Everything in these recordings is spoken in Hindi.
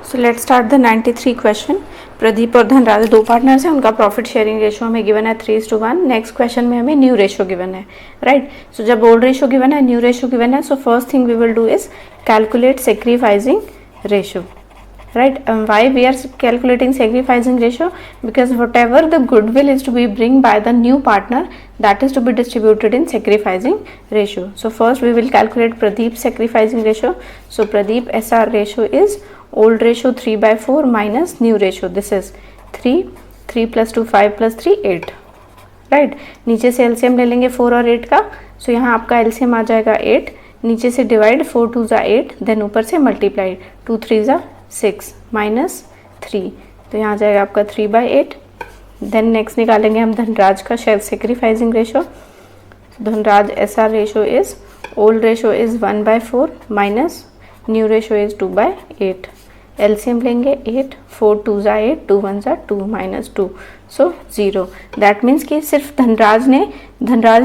So let's start the 93 question. Pradeep और धनराज दो पार्टनर्स हैं, उनका प्रॉफिट शेयरिंग रेशो हमें गिवन है 3:1। नेक्स्ट क्वेश्चन में हमें न्यू रेशो गिवन है, राइट। सो जब ओल्ड रेशो गिवन है, न्यू रेशो गिवन है, so first thing we will do is calculate sacrificing ratio, right? Why we are calculating sacrificing ratio? Because whatever the goodwill is to be bring by the new partner, that is to be distributed in sacrificing ratio. So first we will calculate Pradeep's sacrificing ratio. So Pradeep SR ratio is old ratio 3/4 minus new ratio. This is 3 plus 2 5 plus 3 8, right? नीचे से LCM ले लेंगे 4 और 8 का, so यहाँ आपका LCM आ जाएगा 8, नीचे से डिवाइड 4 2 ज़ा 8, देन ऊपर से मल्टीप्लाई 2 3 ज़ा 6 माइनस 3, तो यहाँ जाएगा आपका 3/8। देन नेक्स्ट निकालेंगे हम धनराज का sacrificing ratio. Dhanraj SR ratio is old ratio is 1/4 minus new ratio is 2/8। LCM लेंगे 8 4 2 ज़ा 8 2 1 ज़ा 2 माइनस 2, सो 0। दैट मीन्स कि सिर्फ धनराज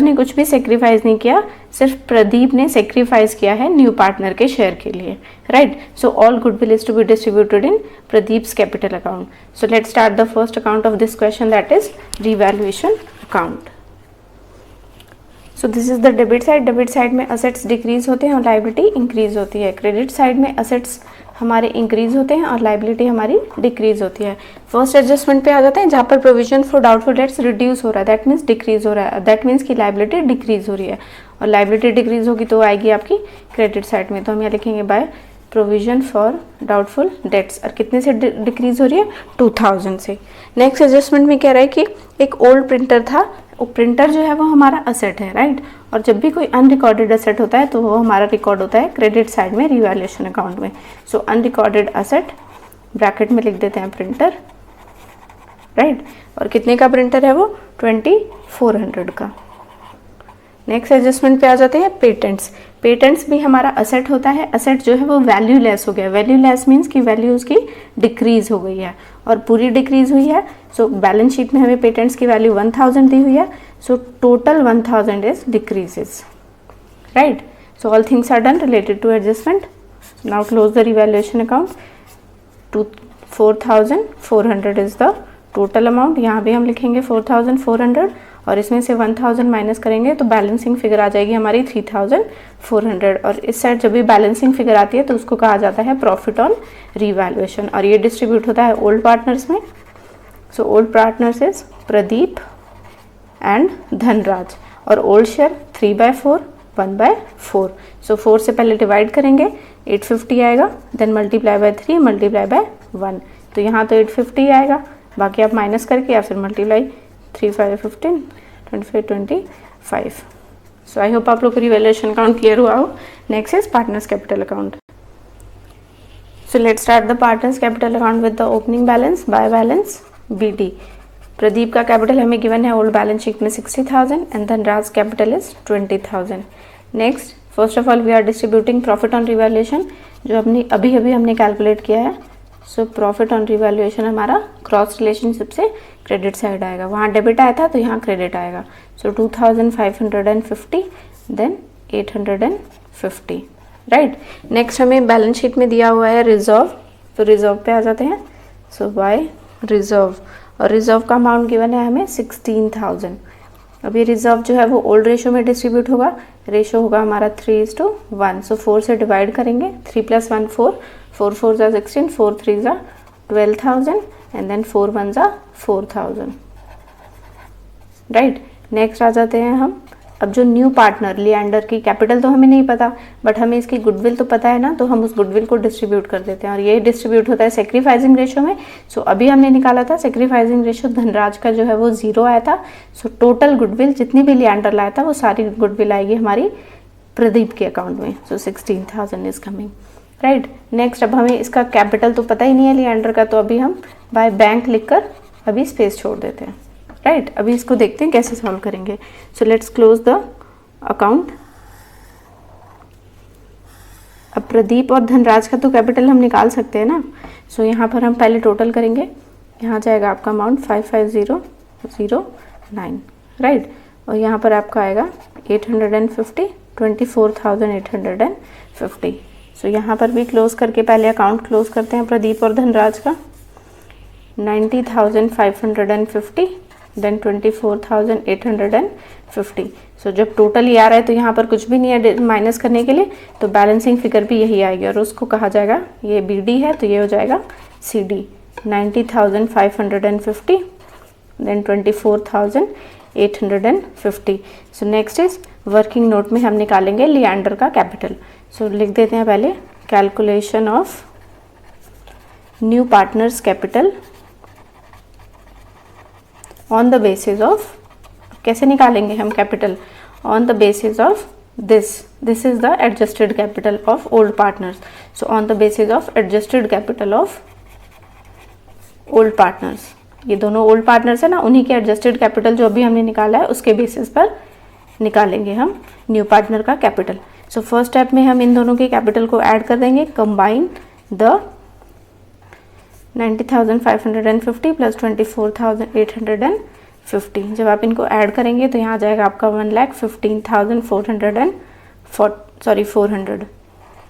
ने कुछ भी सेक्रीफाइस नहीं किया, सिर्फ प्रदीप ने सेक्रीफाइस किया है न्यू पार्टनर के शेयर के लिए, right. So all goodwill is to be distributed in Pradeep's capital account. So let's start the first account of this question, that is revaluation account. So this is the debit side. Debit side में असेट्स डिक्रीज होते हैं और लायबिलिटी इंक्रीज होती है। क्रेडिट साइड में असेट्स हमारे इंक्रीज होते हैं और लायबिलिटी हमारी डिक्रीज होती है। फर्स्ट एडजस्टमेंट पे आ जाते हैं जहाँ पर provision for doubtful debts reduce हो रहा है, दैट मीन्स डिक्रीज हो रहा है, दैट मीन्स कि लायबिलिटी डिक्रीज हो रही है, और लायबिलिटी डिक्रीज होगी तो आएगी आपकी क्रेडिट साइड में। तो हम यहाँ लिखेंगे by provision for doubtful debts, और कितने से डिक्रीज हो रही है 2000 से। नेक्स्ट एडजस्टमेंट में कह रहा है कि एक ओल्ड प्रिंटर था, वो प्रिंटर जो है वो हमारा असेट है, राइट। और जब भी कोई अनरिकॉर्डेड असेट होता है तो वो हमारा रिकॉर्ड होता है क्रेडिट साइड में रिवैल्यूएशन अकाउंट में। सो अनरिकॉर्डेड असेट ब्रैकेट में लिख देते हैं प्रिंटर, राइट। और कितने का प्रिंटर है वो 2400 का। नेक्स्ट एडजस्टमेंट पे आ जाते हैं पेटेंट्स। पेटेंट्स भी हमारा असेट होता है, असेट जो है वो वैल्यू लेस हो गया। वैल्यू लेस मीन्स कि वैल्यू उसकी डिक्रीज हो गई है और पूरी डिक्रीज हुई है। सो बैलेंस शीट में हमें पेटेंट्स की वैल्यू 1000 दी हुई है, so total 1000 is decreases, right. So all things are done related to adjustment. Now close the revaluation account. 4400 is the total amount. यहाँ भी हम लिखेंगे 4400 और इसमें से 1000 माइनस करेंगे तो बैलेंसिंग फिगर आ जाएगी हमारी 3400। और इस साइड जब भी बैलेंसिंग फिगर आती है तो उसको कहा जाता है प्रॉफिट ऑन रिवैल्यूएशन, और ये डिस्ट्रीब्यूट होता है ओल्ड पार्टनर्स में। So old partners is Pradeep and Dhanraj, और ओल्ड शेयर 3/4 1/4। सो 4 से पहले डिवाइड करेंगे 850 आएगा, then multiply by 3 multiply by 1, तो यहाँ तो 850 आएगा, बाकी आप माइनस करके या फिर मल्टीप्लाई 3 5 15 25 25। सो आई होप आप लोग को रिवैल्यूएशन अकाउंट क्लियर हुआ हो। Next is partners capital account. So let's start the partners capital account with the opening balance bye balance BD। Pradeep का कैपिटल हमें गिवन है ओल्ड बैलेंस शीट में 60,000 and Dhanraj capital is 20,000। Next first of all we are distributing profit on revaluation, जो अभी हमने कैलकुलेट किया है। सो प्रॉफिट ऑन रिवैल्यूएशन हमारा क्रॉस रिलेशनशिप से क्रेडिट साइड आएगा, वहाँ डेबिट आया था तो यहाँ क्रेडिट आएगा। So 2550 then 850, right. नेक्स्ट हमें बैलेंस शीट में दिया हुआ है रिजर्व, तो रिजर्व पे आ जाते हैं। सो बाय रिजर्व, और रिजर्व का अमाउंट गिवन है हमें 16,000। अब ये रिजर्व जो है वो ओल्ड रेशो में डिस्ट्रीब्यूट होगा, रेशो होगा हमारा 3:1। सो 4 से डिवाइड करेंगे, 3 + 1 4, 4 4 ज़ा 16, 4 3 ज़ा 12,000 एंड देन 4 1 ज़ा 4000, राइट। नेक्स्ट आ जाते हैं हम, अब जो न्यू पार्टनर लिएंडर की कैपिटल तो हमें नहीं पता, बट हमें इसकी गुडविल तो पता है ना, तो हम उस गुडविल को डिस्ट्रीब्यूट कर देते हैं, और ये डिस्ट्रीब्यूट होता है सेक्रीफाइसिंग रेशो में। सो अभी हमने निकाला था सेक्रीफाइसिंग रेशो, धनराज का जो है वो 0 आया था। सो टोटल गुडविल जितनी भी लिएंडर लाया था वो सारी गुडविल आएगी हमारी प्रदीप के अकाउंट में। सो 16,000 इज कमिंग, राइट। नेक्स्ट अब हमें इसका कैपिटल तो पता ही नहीं है लिएंडर का, तो अभी हम बाय बैंक लिखकर अभी स्पेस छोड़ देते हैं, राइट। अभी इसको देखते हैं कैसे सॉल्व करेंगे। So let's close the account. अब प्रदीप और धनराज का तो कैपिटल हम निकाल सकते हैं ना। सो यहाँ पर हम पहले टोटल करेंगे, यहाँ जाएगा आपका अमाउंट 55009, राइट। और यहाँ पर आपका आएगा 850 24,850। सो यहाँ पर भी क्लोज करके पहले अकाउंट क्लोज करते हैं प्रदीप और धनराज का 90,550 देन 24,850। सो जब टोटल ये आ रहा है तो यहाँ पर कुछ भी नहीं है माइनस करने के लिए, तो बैलेंसिंग फिगर भी यही आएगी और उसको कहा जाएगा, ये बी डी है तो ये हो जाएगा C D 90,550 then 24,850। So next is working note में हम निकालेंगे लिएंडर का कैपिटल। सो लिख देते हैं पहले calculation of new partners capital on the basis of, कैसे निकालेंगे हम capital, on the basis of this is the adjusted capital of old partners. So on the basis of adjusted capital of old partners, ये दोनों ओल्ड पार्टनर्स है ना, उन्हीं के एडजस्टेड कैपिटल जो अभी हमने निकाला है उसके बेसिस पर निकालेंगे हम न्यू पार्टनर का कैपिटल। सो फर्स्ट स्टेप में हम इन दोनों के कैपिटल को ऐड कर देंगे, कंबाइन द 90,550 प्लस 24,850। जब आप इनको ऐड करेंगे तो यहाँ आ जाएगा आपका 1,15,400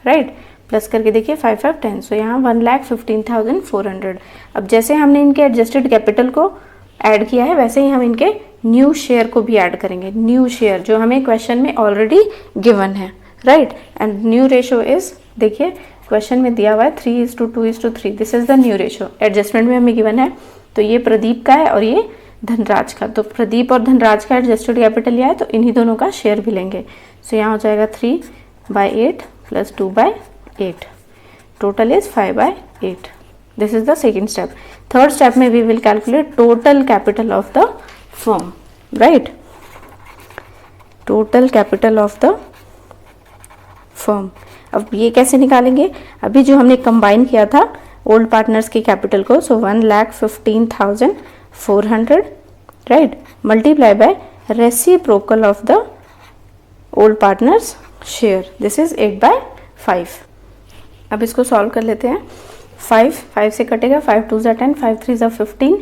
राइट, प्लस करके देखिए 5 5 10, सो यहाँ 1,15,400। अब जैसे हमने इनके एडजस्टेड कैपिटल को ऐड किया है वैसे ही हम इनके न्यू शेयर को भी ऐड करेंगे, न्यू शेयर जो हमें क्वेश्चन में ऑलरेडी गिवन है right. And new ratio is, देखिए क्वेश्चन में दिया हुआ है 3:2:3, this is the new ratio, adjustment में हमें गिवन है, तो ये प्रदीप का है और ये धनराज का, तो प्रदीप और धनराज का एडजस्टेड कैपिटल लिया है तो इन्हीं दोनों का शेयर भी लेंगे। सो यहाँ हो जाएगा 3/8 plus 2/8, total is 5/8। This is the second step. Third step में we will calculate total capital of the firm right, total capital of the firm. अब ये कैसे निकालेंगे, अभी जो हमने कंबाइन किया था ओल्ड पार्टनर्स के कैपिटल को, सो 1,15,400 right, multiply by reciprocal of the old partners share, this is 8/5। अब इसको सॉल्व कर लेते हैं। 5 से कटेगा, 5 2 ज़ा 10, 5 3 ज़ा 15,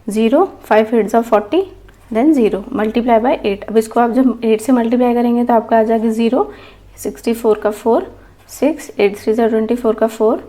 0 5 8 ज़ा 40 देन 0 मल्टीप्लाई बाय 8। अब इसको आप जब 8 से मल्टीप्लाई करेंगे तो आपका आ जाएगा 0, 64 का 4, 6 8 3 ज़ा 24 का 4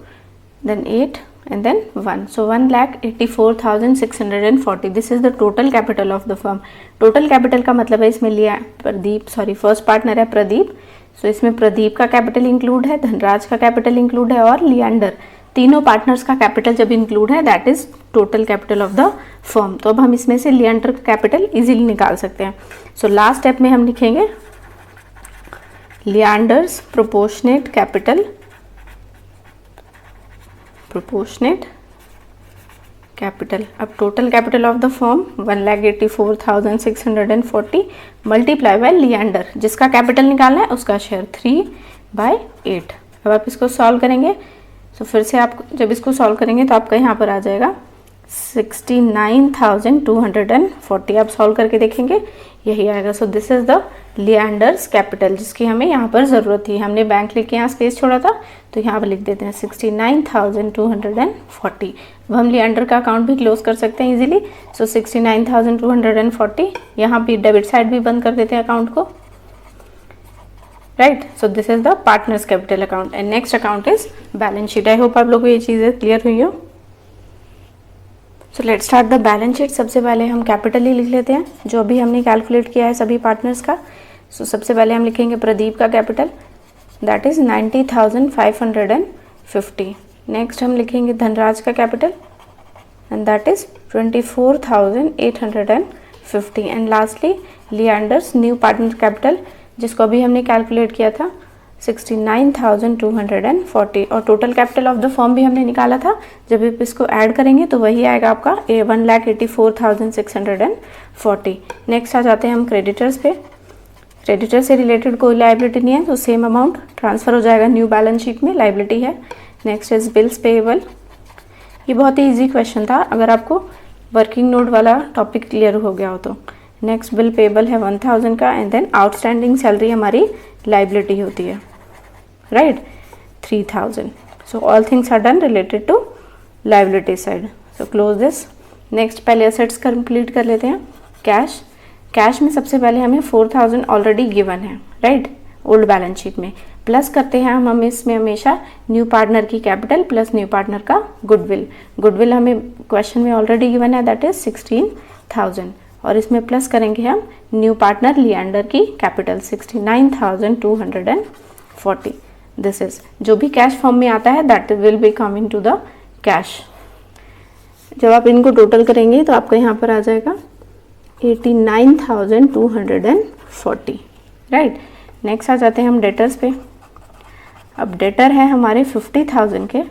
then 8 and then 1, so 1,84,640। This is the total capital of the firm. Total capital का मतलब है इसमें लिया प्रदीप, सॉरी फर्स्ट पार्टनर है प्रदीप, सो इसमें प्रदीप का कैपिटल इंक्लूड है, धनराज का कैपिटल इंक्लूड है और लिएंडर, तीनों पार्टनर्स का कैपिटल जब इंक्लूड है that is total capital of the firm. तो अब हम इसमें से लिएंडर का कैपिटल इजीली निकाल सकते हैं। सो लास्ट स्टेप में हम लिखेंगे लिएंडर्स प्रोपोर्शनेट कैपिटल, प्रोपोर्शनेट कैपिटल। अब total capital of the firm 1,84,640 multiply by Leander, जिसका कैपिटल निकालना है उसका शेयर 3/8। अब आप इसको सॉल्व करेंगे, तो फिर से आप जब इसको सॉल्व करेंगे तो आपका यहाँ पर आ जाएगा 69,240। आप सॉल्व करके देखेंगे यही आएगा। So this is the Leander's capital जिसकी हमें यहाँ पर ज़रूरत थी। हमने बैंक लिख के यहाँ स्पेस छोड़ा था तो यहाँ पर लिख देते हैं 69,240। अब हम लिएंडर का अकाउंट भी क्लोज कर सकते हैं इजीली। सो 69,240, यहाँ भी डेबिट साइड भी बंद कर देते हैं अकाउंट को right. So this is the partners capital account and next account is balance sheet. I hope आप लोगों को ये चीज़ें क्लियर हुई हो। So let start the balance sheet. सबसे पहले हम कैपिटल ही लिख लेते हैं जो अभी हमने कैलकुलेट किया है सभी पार्टनर्स का। सो सबसे पहले हम लिखेंगे प्रदीप का कैपिटल दैट इज 90,550। नेक्स्ट हम लिखेंगे धनराज का capital and that is 24,850 and lastly Leander's new partner capital जिसको अभी हमने कैलकुलेट किया था 69,240 और total capital of the firm भी हमने निकाला था। जब आप इसको ऐड करेंगे तो वही आएगा आपका 1,84,640। नेक्स्ट आ जाते हैं हम क्रेडिटर्स पे। क्रेडिटर से रिलेटेड कोई लाइबिलिटी नहीं है तो सेम अमाउंट ट्रांसफ़र हो जाएगा न्यू बैलेंस शीट में, लाइबिलिटी है। Next is bills payable. ये बहुत ही ईजी क्वेश्चन था अगर आपको वर्किंग नोट वाला टॉपिक क्लियर हो गया हो तो। नेक्स्ट बिल पेएबल है 1,000 का एंड देन आउटस्टैंडिंग सैलरी हमारी लाइबिलिटी होती है right 3,000। So all things are done related to liability side. So close this. Next पहले असेट्स कंप्लीट कर लेते हैं। कैश, कैश में सबसे पहले हमें 4,000 ऑलरेडी गिवन है राइट ओल्ड बैलेंस शीट में, प्लस करते हैं हम इसमें हमेशा न्यू पार्टनर की कैपिटल प्लस न्यू पार्टनर का गुडविल। गुडविल हमें क्वेश्चन में ऑलरेडी गिवन है, दैट इज 16,000, और इसमें प्लस करेंगे हम न्यू पार्टनर लिएंडर की कैपिटल 69,240। दिस इज जो भी कैश फॉर्म में आता है that will be coming to the cash. जब आप इनको टोटल करेंगे तो आपका यहाँ पर आ जाएगा 89,240, राइट। नेक्स्ट आ जाते हैं हम डेटर्स पे। अब डेटर है हमारे 50,000 के,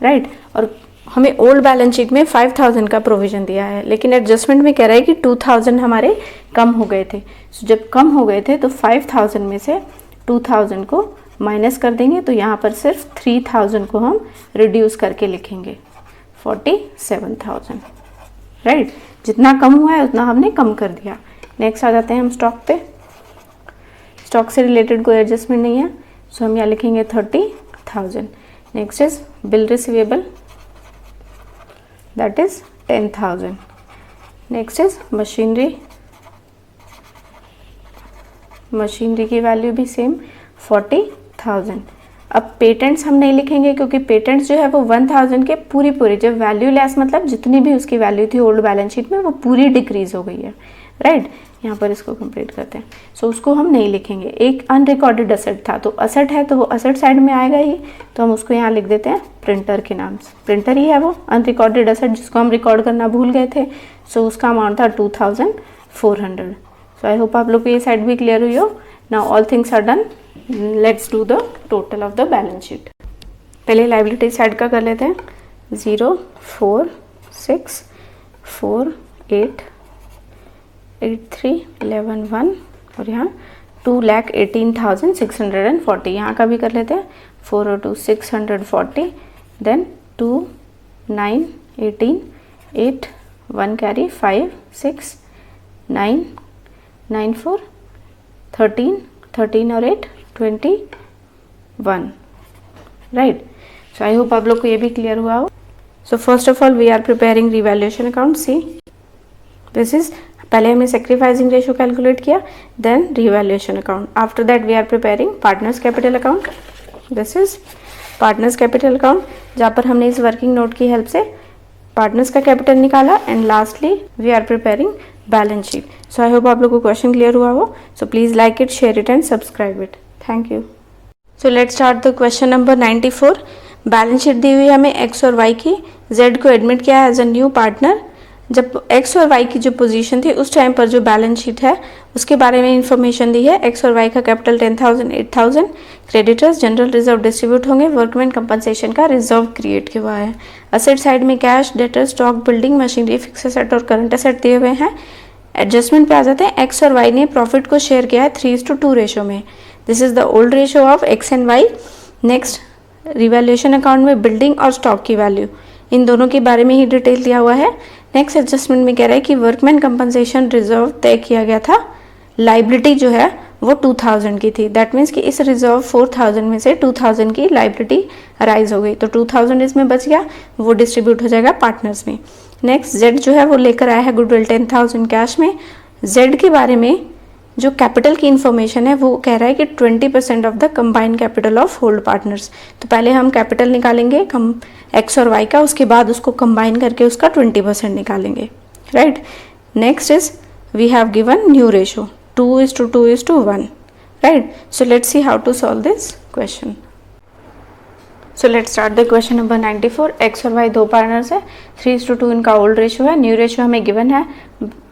राइट, और हमें ओल्ड बैलेंस शीट में 5,000 का प्रोविजन दिया है, लेकिन एडजस्टमेंट में कह रहा है कि 2,000 हमारे कम हो गए थे। so, जब कम हो गए थे तो 5,000 में से 2,000 को माइनस कर देंगे, तो यहाँ पर सिर्फ 3,000 को हम रिड्यूस करके लिखेंगे 47,000, राइट। जितना कम हुआ है उतना हमने कम कर दिया। नेक्स्ट आ जाते हैं हम स्टॉक पे। स्टॉक से रिलेटेड कोई एडजस्टमेंट नहीं है, सो हम यहाँ लिखेंगे 30,000। Next is bill receivable, that is 10,000। Next is machinery, machinery की वैल्यू भी सेम 40,000। अब पेटेंट्स हम नहीं लिखेंगे क्योंकि पेटेंट्स जो है वो 1,000 के पूरी जब वैल्यू लेस मतलब जितनी भी उसकी वैल्यू थी ओल्ड बैलेंस शीट में वो पूरी डिक्रीज हो गई है, राइट। यहाँ पर इसको कंप्लीट करते हैं, सो उसको हम नहीं लिखेंगे। एक अनरिकॉर्डेड असेट था, तो असेट है तो वो असेट साइड में आएगा ही, तो हम उसको यहाँ लिख देते हैं प्रिंटर के नाम से। प्रिंटर ही है वो अनरिकॉर्डेड असेट जिसको हम रिकॉर्ड करना भूल गए थे, सो उसका अमाउंट था 2,400। सो आई होप आप लोग को ये साइड भी क्लियर हुई हो। Now all things are done, let's do the total of the balance sheet. पहले लाइबिलिटी साइड का कर लेते हैं। 0, 4, 6, 4, 8, 8, 3, 11, 1 और यहाँ 2,18,640। यहाँ का भी कर लेते हैं। 4 और 2 640, देन 2, 9, 18, 8, 1 कैरी 5, 6, 9, 9, 4, 13, 13 और 8 21, राइट। सो आई होप आप लोग को ये भी क्लियर हुआ हो। So first of all we are preparing revaluation account. See this is, पहले हमने सेक्रीफाइसिंग रेशियो कैलकुलेट किया, then revaluation account. After that we are preparing partners capital account. This is partners capital account, जहाँ पर हमने इस वर्किंग नोट की हेल्प से पार्टनर्स का कैपिटल निकाला, and lastly we are preparing balance sheet. So I hope आप लोग को क्वेश्चन क्लियर हुआ हो। So please like it, share it and subscribe it. Thank you. So let's start the question number 94। Balance sheet दी हुई है हमें एक्स और वाई की। जेड को एडमिट किया है एज अ न्यू पार्टनर। जब एक्स और वाई की जो पोजीशन थी उस टाइम पर जो बैलेंस शीट है उसके बारे में इंफॉर्मेशन दी है। एक्स और वाई का capital 10,000, 8,000। Creditors general reserve distribute होंगे, वर्कमैन कंपनसेशन का रिजर्व क्रिएट किया हुआ है। असेट साइड में cash, debtor, stock, building, machinery, fix asset और करंट असेट दिए हुए हैं। एडजस्टमेंट पे आ जाते हैं। एक्स और वाई ने प्रॉफिट को शेयर किया है 3:2 रेशो में। This is the old ratio of x and y. Next revaluation account में बिल्डिंग और स्टॉक की वैल्यू, इन दोनों के बारे में ही डिटेल दिया हुआ है। नेक्स्ट एडजस्टमेंट में कह रहा है कि वर्कमैन कंपनसेशन रिजर्व तय किया गया था, लाइबिलिटी जो है वो 2,000 की थी। दैट मीन्स कि इस रिजर्व 4,000 में से 2,000 की लाइबिलिटी अराइज हो गई, तो 2,000 इसमें बच गया, वो डिस्ट्रीब्यूट हो जाएगा पार्टनर्स में। नेक्स्ट जेड जो है वो लेकर आया है गुडविल 10,000 कैश में। जेड के बारे में जो कैपिटल की इन्फॉर्मेशन है वो कह रहा है कि 20% of the combined capital of hold partners. तो पहले हम कैपिटल निकालेंगे एक्स और वाई का, उसके बाद उसको कंबाइन करके उसका 20% निकालेंगे, right. Next is we have given new ratio 2:2:1, right. So let's see how to solve this question. So let's start the question number 94। X और वाई दो पार्टनर्स है, 3:2 इनका ओल्ड रेशो है। न्यू रेशो हमें गिवन है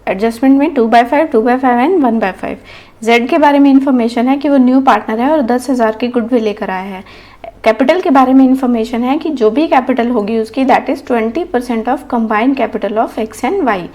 एडजस्टमेंट में 2/5, 2/5 एंड 1/5। जेड के बारे में इंफॉर्मेशन है कि वो न्यू पार्टनर है और 10,000 की गुडविल लेकर आया है। कैपिटल के बारे में इंफॉर्मेशन है कि जो भी कैपिटल होगी उसकी that is 20% of combined capital of x and y.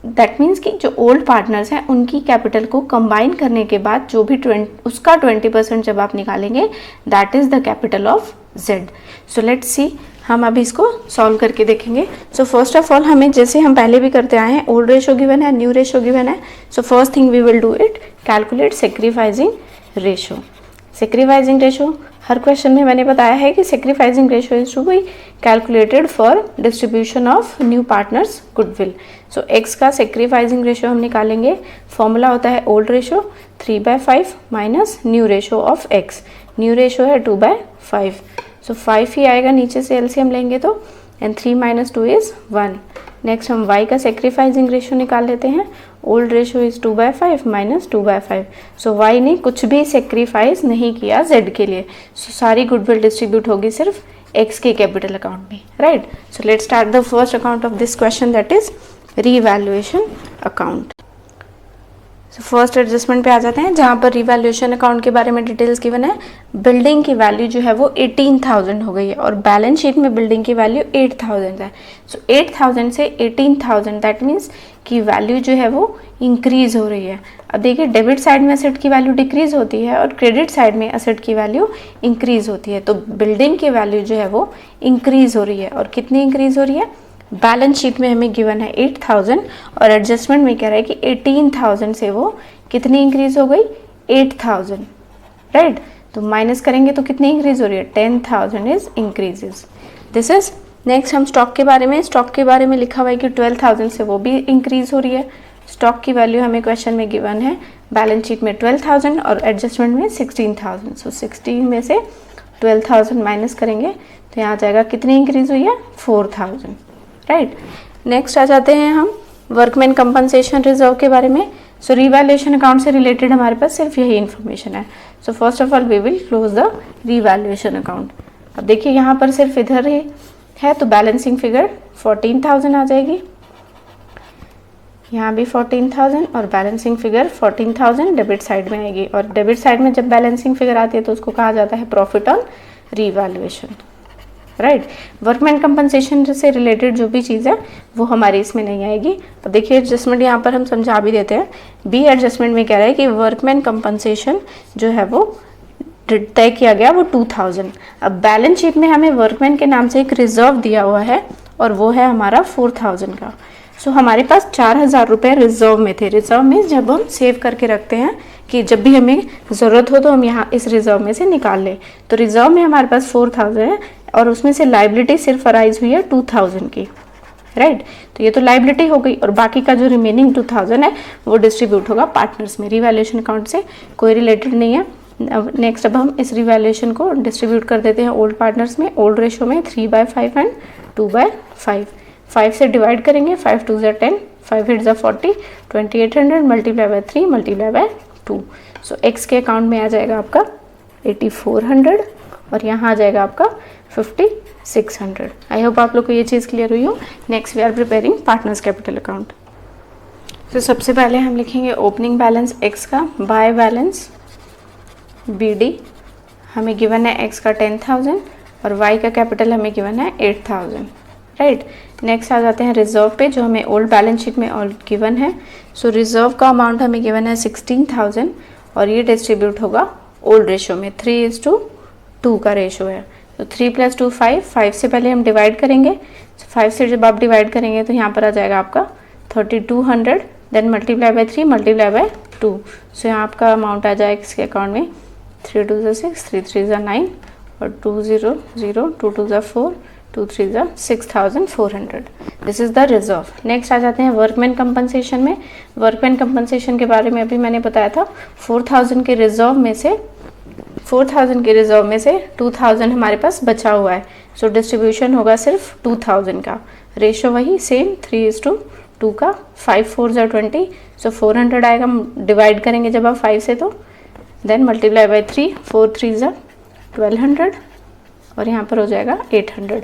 That means कि जो ओल्ड पार्टनर्स हैं उनकी कैपिटल को कंबाइन करने के बाद जो भी उसका 20% जब आप निकालेंगे that is the capital of Z. So let's सी, हम अभी इसको सॉल्व करके देखेंगे। सो फर्स्ट ऑफ ऑल हमें जैसे हम पहले भी करते आए हैं, ओल्ड रेशो गिवन है, न्यू रेशो गिवन है। So first thing we will do it, calculate sacrificing ratio. Sacrificing ratio हर क्वेश्चन में मैंने बताया है कि sacrificing ratio is to be calculated for distribution of new partners goodwill. So x का सेक्रीफाइसिंग रेशियो हम निकालेंगे, फॉर्मूला होता है old ratio 3/5 minus new ratio of x. New ratio है 2/5, सो 5 ही आएगा, नीचे से एलसीएम लेंगे तो, एंड 3 - 2 इज 1। नेक्स्ट हम y का सेक्रीफाइसिंग रेशियो निकाल लेते हैं। Old ratio is 2/5 minus 2/5। So y ने कुछ भी सेक्रीफाइस नहीं किया z के लिए, सो सारी गुडविल डिस्ट्रीब्यूट होगी सिर्फ x के कैपिटल अकाउंट में, right. So let's start the first account of this question, that is revaluation account. First adjustment पे आ जाते हैं, जहाँ पर रिवैल्यूएशन अकाउंट के बारे में डिटेल्स गिवन है। बिल्डिंग की वैल्यू जो है वो 18,000 हो गई है और बैलेंस शीट में बिल्डिंग की वैल्यू 8,000 है। सो 8,000 से 18,000 दैट मीन्स की वैल्यू जो है वो इंक्रीज हो रही है। अब देखिए डेबिट साइड में असेट की वैल्यू डिक्रीज होती है और क्रेडिट साइड में असेट की वैल्यू इंक्रीज होती है। तो बिल्डिंग की वैल्यू जो है वो इंक्रीज हो रही है, और कितनी इंक्रीज हो रही है, बैलेंस शीट में हमें गिवन है 8,000 और एडजस्टमेंट में कह रहा है कि 18,000 से वो कितनी इंक्रीज हो गई, 8,000, राइट। तो माइनस करेंगे तो कितनी इंक्रीज हो रही है, 10,000 is increases. This is next हम स्टॉक के बारे में, स्टॉक के बारे में लिखा हुआ है कि 12,000 से वो भी इंक्रीज हो रही है। स्टॉक की वैल्यू हमें क्वेश्चन में गिवन है, बैलेंस शीट में 12,000 और एडजस्टमेंट में 16,000। सो 16 में से 12,000 माइनस करेंगे तो यहाँ आ जाएगा कितनी इंक्रीज हुई है, 4,000, राइट। नेक्स्ट आ जाते हैं हम वर्कमैन कंपनसेशन रिजर्व के बारे में। सो रिवैल्यूएशन अकाउंट से रिलेटेड हमारे पास सिर्फ यही इन्फॉर्मेशन है। So first of all we will close the revaluation account. अब देखिए यहाँ पर सिर्फ इधर ही है तो बैलेंसिंग फिगर 14,000 आ जाएगी, यहाँ भी 14,000 और बैलेंसिंग फिगर 14,000 डेबिट साइड में आएगी। और डेबिट साइड में जब बैलेंसिंग फिगर आती है तो उसको कहा जाता है profit on revaluation, right. Workman compensation से रिलेटेड जो भी चीज़ है वो हमारी इसमें नहीं आएगी। अब देखिए एडजस्टमेंट यहाँ पर हम समझा भी देते हैं। बी एडजस्टमेंट में कह रहा है कि वर्कमैन कंपनसेशन जो है वो तय किया गया वो 2,000। अब बैलेंस शीट में हमें वर्कमैन के नाम से एक रिजर्व दिया हुआ है और वो है हमारा 4,000 का। सो हमारे पास 4,000 रुपये रिजर्व में थे। रिजर्व में जब हम सेव करके रखते हैं कि जब भी हमें ज़रूरत हो तो हम यहाँ इस रिजर्व में से निकाल लें। तो रिजर्व में हमारे पास 4,000 है और उसमें से लाइबिलिटी सिर्फ अराइज हुई है 2,000 की, राइट। तो ये तो लाइबिलिटी हो गई और बाकी का जो रिमेनिंग 2,000 है वो डिस्ट्रीब्यूट होगा पार्टनर्स में। रिवैल्यूएशन अकाउंट से कोई रिलेटेड नहीं है। नेक्स्ट अब हम इस रिवैल्यूएशन को डिस्ट्रीब्यूट कर देते हैं ओल्ड पार्टनर्स में। ओल्ड रेशियो में 3/5 एंड 2/5। 5 से डिवाइड करेंगे, 5 2 ज़ा 10, 5 8 ज़ा 40, 2800 multiply by 3 multiply by 2। So x के अकाउंट में आ जाएगा आपका 8400 और यहाँ आ जाएगा आपका 5600। आई होप आप लोग को ये चीज़ क्लियर हुई हो। Next we are preparing partners capital account. तो सबसे पहले हम लिखेंगे ओपनिंग बैलेंस एक्स का बाय बैलेंस BD हमें गिवन है एक्स का 10,000 और वाई का कैपिटल हमें गिवन है 8,000, राइट। नेक्स्ट आ जाते हैं रिजर्व पे जो हमें ओल्ड बैलेंस शीट में ऑल गिवन है। सो रिजर्व का अमाउंट हमें गिवन है 16,000 और ये डिस्ट्रीब्यूट होगा ओल्ड रेशियो में 3:2 का रेशियो है। तो 3 + 2 5, 5 से पहले हम डिवाइड करेंगे। 5 से जब आप डिवाइड करेंगे तो यहाँ पर आ जाएगा आपका 3200, then multiply by 3 multiply by 2। So यहाँ आपका अमाउंट आ जाएगा इसके अकाउंट में 3 2 ज़ा 6, 3 3 ज़ा 9 और 2 0 0, 2 2 ज़ा 4, 2 3 ज़ा 6,400। This is the reserve. Next आ जाते हैं वर्कमैन कंपनसेशन में। वर्कमैन कंपनसेशन के बारे में अभी मैंने बताया था। 4,000 के रिजर्व में से 2,000 हमारे पास बचा हुआ है। सो डिस्ट्रीब्यूशन होगा सिर्फ 2,000 का। रेशो वही सेम 3:2 का। 5 4 ज़ा 20, सो 400 आएगा। डिवाइड करेंगे जब आप 5 से तो देन मल्टीप्लाई बाय 3, 4 3 ज़ा 1200 और यहाँ पर हो जाएगा 800।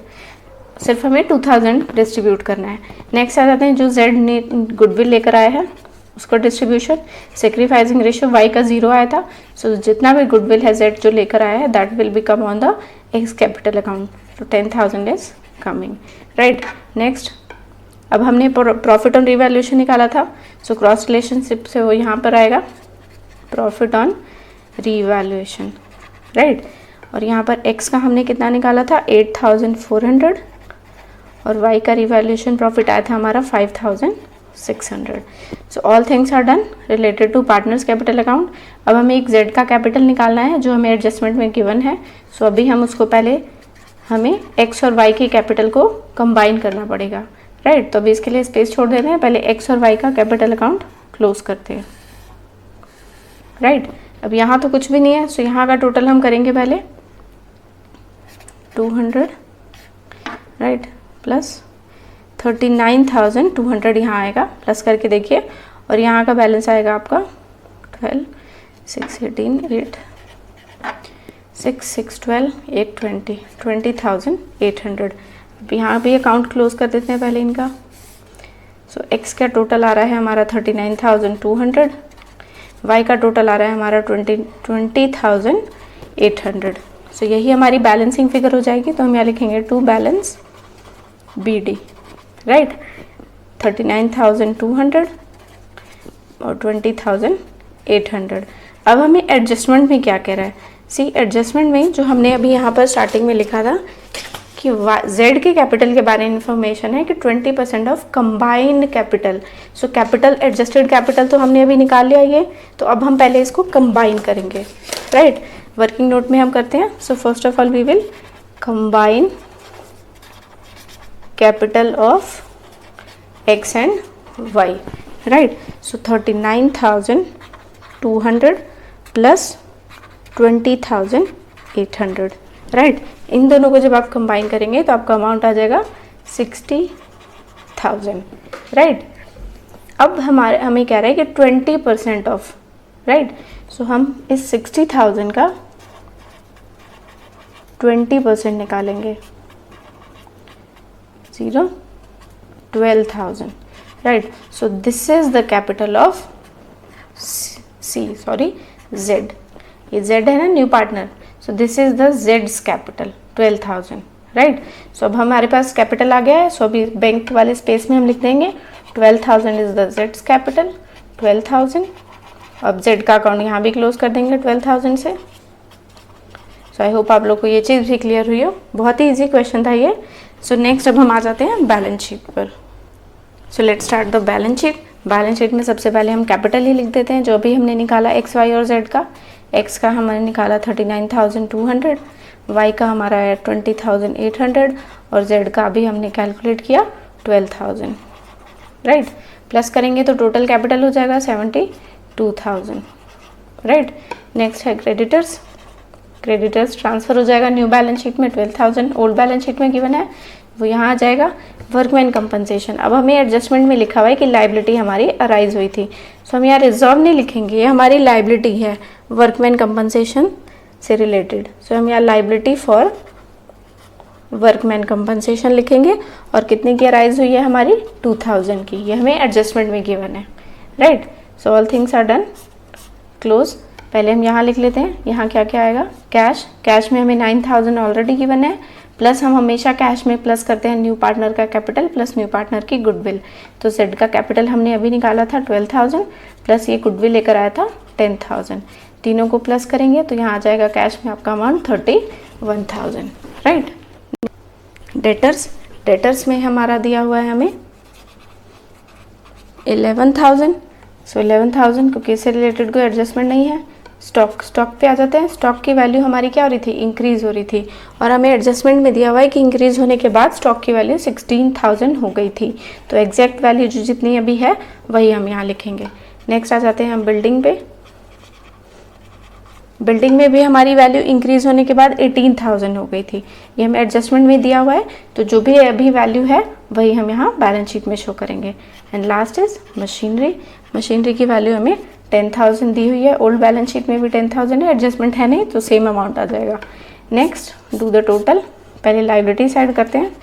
सिर्फ हमें 2,000 डिस्ट्रीब्यूट करना है। नेक्स्ट आ जाते हैं जो जेड ने गुडविल लेकर आया है उसको डिस्ट्रीब्यूशन। सेक्रीफाइसिंग रेशियो वाई का 0 आया था। सो जितना भी गुडविल है जेड जो लेकर आया है that will B come on the x capital account. तो 10,000 इज कमिंग, राइट। नेक्स्ट अब हमने प्रॉफिट ऑन रिवैल्यूएशन निकाला था। सो क्रॉस रिलेशनशिप से वो यहाँ पर आएगा प्रॉफिट ऑन रिवैल्यूएशन, राइट। और यहाँ पर x का हमने कितना निकाला था 8,400 और y का रिवैल्यूएशन प्रॉफिट आया था हमारा 5,000 600. So all things are done related to partners capital account. अब हमें एक Z का कैपिटल निकालना है जो हमें एडजस्टमेंट में गिवन है. सो अभी हम उसको पहले हमें X और Y के कैपिटल को कंबाइन करना पड़ेगा, राइट. तो अभी इसके लिए स्पेस छोड़ देते हैं, पहले X और Y का कैपिटल अकाउंट क्लोज करते हैं, राइट. अब यहाँ तो कुछ भी नहीं है, सो यहाँ का टोटल हम करेंगे पहले 200, राइट, प्लस 39,200 यहाँ आएगा, प्लस करके देखिए. और यहाँ का बैलेंस आएगा आपका 12, 6, 18, 8, 6, 6, 12, 8, 20, 20,800. अब यहाँ भी अकाउंट क्लोज कर देते हैं पहले इनका. सो एक्स का टोटल आ रहा है हमारा 39,200, वाई का टोटल आ रहा है हमारा 20,800. सो यही हमारी बैलेंसिंग फिगर हो जाएगी. तो हम यहाँ लिखेंगे to balance B D, right. 39,200 और 20,800. अब हमें एडजस्टमेंट में क्या कह रहा है? सी, एडजस्टमेंट में जो हमने अभी यहाँ पर स्टार्टिंग में लिखा था कि जेड के कैपिटल के बारे में इंफॉर्मेशन है कि 20% of combined capital. So capital, adjusted capital तो हमने अभी निकाल लिया ये. तो अब हम पहले इसको कंबाइन करेंगे, राइट. वर्किंग नोट में हम करते हैं. So first of all we will combine capital of x and y, right. So 39,200 plus 20,800, right. इन दोनों को जब आप कंबाइन करेंगे तो आपका अमाउंट आ जाएगा 60,000, राइट. अब हमें कह रहा है कि 20% ऑफ, राइट. सो हम इस 60,000 का 20% निकालेंगे. 12,000, right. So this is the capital of Z. ये Z है ना, new partner. So this is the Z's capital 12,000, right. So अब हमारे पास कैपिटल आ गया है. So अभी बैंक वाले स्पेस में हम लिख देंगे 12,000 is the Z's capital, 12,000. अब Z का अकाउंट यहाँ भी क्लोज कर देंगे 12,000 से. सो आई होप आप लोग को ये चीज़ भी क्लियर हुई हो. बहुत ही इजी क्वेश्चन था ये. सो नेक्स्ट अब हम आ जाते हैं बैलेंस शीट पर. सो let's start the balance sheet. Balance sheet में सबसे पहले हम कैपिटल ही लिख देते हैं जो भी हमने निकाला एक्स, वाई और जेड का. एक्स का हमने निकाला 39,200, वाई का हमारा है 20,800 और जेड का भी हमने कैलकुलेट किया 12,000, राइट. प्लस करेंगे तो टोटल कैपिटल हो जाएगा 72,000, राइट. नेक्स्ट है क्रेडिटर्स. क्रेडिटर्स ट्रांसफ़र हो जाएगा न्यू बैलेंस शीट में 12,000. ओल्ड बैलेंस शीट में गिवन है वो यहाँ आ जाएगा वर्कमैन कंपनसेशन. अब हमें एडजस्टमेंट में लिखा हुआ है कि लाइबिलिटी हमारी अराइज हुई थी. सो हम यहाँ रिजर्व नहीं लिखेंगे, ये हमारी लाइबिलिटी है वर्कमैन कंपनसेशन से रिलेटेड. सो हम यहाँ लाइबिलिटी फॉर वर्कमैन कंपनसेशन लिखेंगे. और कितने की अराइज हुई है हमारी 2,000 की. ये हमें एडजस्टमेंट में गिवन है, right. So all things are done, close. पहले हम यहाँ लिख लेते हैं. यहाँ क्या क्या आएगा? कैश. कैश में हमें 9,000 ऑलरेडी गिवन है. प्लस हम हमेशा कैश में प्लस करते हैं न्यू पार्टनर का कैपिटल प्लस न्यू पार्टनर की गुडविल. तो जेड का कैपिटल हमने अभी निकाला था 12,000 प्लस ये गुडविल लेकर आया था 10,000. तीनों को प्लस करेंगे तो यहाँ आ जाएगा कैश में आपका अमाउंट 31,000, राइट. डेटर्स. डेटर्स में हमारा दिया हुआ है हमें 11,000. सो 11,000 क्योंकि इससे रिलेटेड कोई एडजस्टमेंट नहीं है. स्टॉक पे आ जाते हैं. स्टॉक की वैल्यू हमारी क्या हो रही थी? इंक्रीज हो रही थी. और हमें एडजस्टमेंट में दिया हुआ है कि इंक्रीज होने के बाद स्टॉक की वैल्यू 16,000 हो गई थी. तो एग्जैक्ट वैल्यू जो जितनी अभी है वही हम यहाँ लिखेंगे. नेक्स्ट आ जाते हैं हम बिल्डिंग पे. बिल्डिंग में भी हमारी वैल्यू इंक्रीज होने के बाद 18,000 हो गई थी. ये हमें एडजस्टमेंट में दिया हुआ है. तो जो भी अभी वैल्यू है वही हम यहाँ बैलेंस शीट में शो करेंगे. And last is machinery. Machinery की वैल्यू हमें 10,000 दी हुई है. ओल्ड बैलेंस शीट में भी 10,000 है, एडजस्टमेंट है नहीं तो सेम अमाउंट आ जाएगा. Next do the total. पहले लाइबिलिटी साइड करते हैं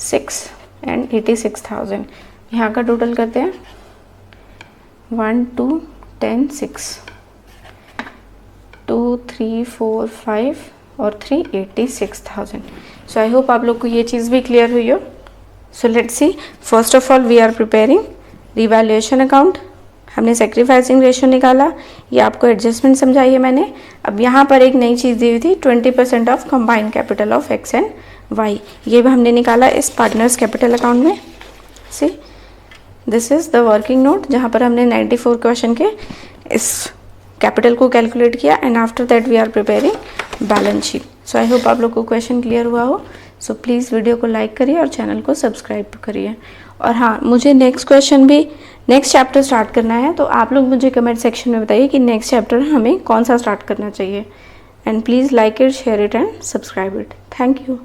6 and 86,000. यहाँ का टोटल करते हैं 1, 2, 10, 6, 2, 3, 4, 5 और 3, 86,000. सो आई होप आप लोग को ये चीज़ भी क्लियर हुई हो. So let's see. First of all we are preparing revaluation account. हमने सेक्रीफाइसिंग रेशियो निकाला. ये आपको एडजस्टमेंट समझाई है मैंने. अब यहाँ पर एक नई चीज़ दी हुई थी 20% of combined capital of x and y. ये भी हमने निकाला इस पार्टनर्स कैपिटल अकाउंट में. See this is the working note जहाँ पर हमने 94 क्वेश्चन के इस कैपिटल को कैलकुलेट किया and after that we are preparing balance sheet. So I hope आप लोग को क्वेश्चन क्लियर हुआ हो। सो प्लीज़ वीडियो को लाइक करिए और चैनल को सब्सक्राइब करिए। और हाँ, मुझे नेक्स्ट चैप्टर स्टार्ट करना है, तो आप लोग मुझे कमेंट सेक्शन में बताइए कि नेक्स्ट चैप्टर हमें कौन सा स्टार्ट करना चाहिए। And please like it, share it and subscribe it. Thank you.